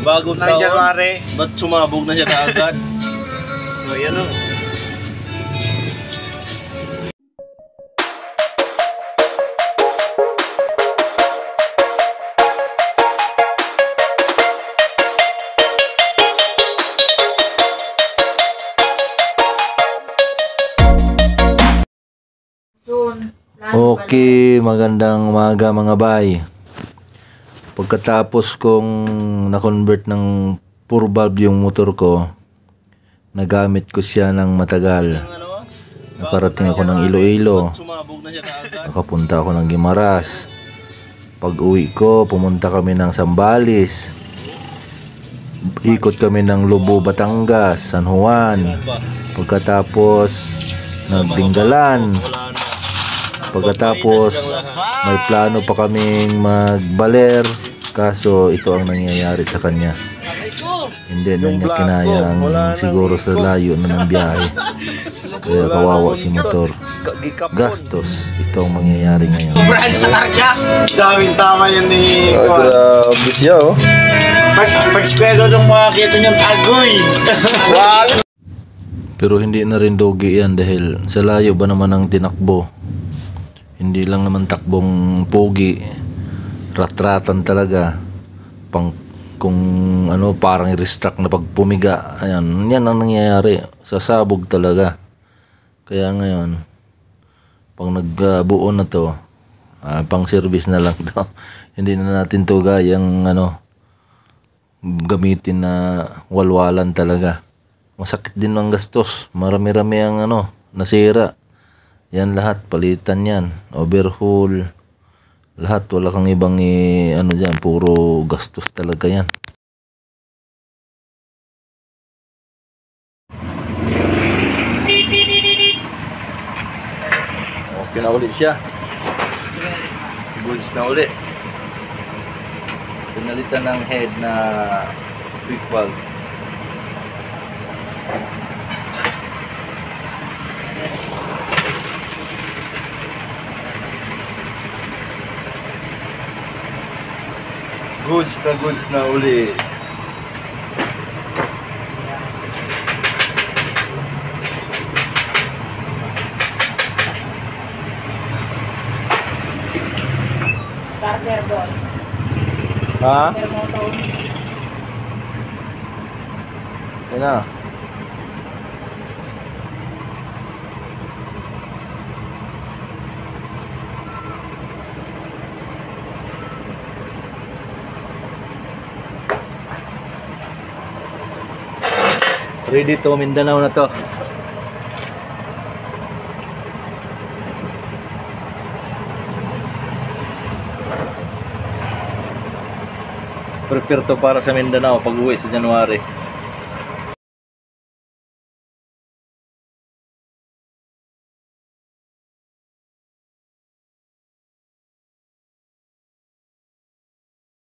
Bagong ng taon. January. Ba't sumabog na siya kaagad? So yan o. Okay, magandang umaga mga bay. Pagkatapos kong na-convert ng pure valve yung motor ko, nagamit ko siya ng matagal. Nakarating ako ng Iloilo, nakapunta ako ng Guimaras. Pag uwi ko, pumunta kami ng Zambales. Ikot kami ng Lobo, Batangas, San Juan. Pagkatapos nagdinggalan. Pagkatapos may plano pa kaming magbaler, kaso ito ang nangyayari sa kanya. Hindi na niya kinayang siguro sa layo na ng biyahe. Kaya kawawa si motor. Gastos, ito ang mangyayari ngayon. Brand sa kargas. Daming tama yan ni Grabe siya oh. Pag-skwelo nung makakita niyang agoy. Pero hindi na rin dogi yan dahil sa layo ba naman ang tinakbo. Hindi lang naman takbong pogi, ratratan talaga. Kung ano, parang i-restruct na pagpumiga, ayan, yan ang nangyayari. Sasabog talaga. Kaya ngayon, pang nagbuo na to, pang service na lang to. Hindi na natin to gayang ano, gamitin na walwalan talaga. Masakit din ang gastos. Marami-rami ang ano, nasira. Yan lahat, palitan yan. Overhaul. Lahat, wala kang ibang ano dyan. Puro gastos talaga yan. Okay na ulit siya. Goods na ulit. Pinalitan ng head na quick valve. Goods na uli. Starter boss. Ha? Starter motor. Yan na. Ready to Mindanao na to. Prepare to para sa Mindanao pag uwi sa January.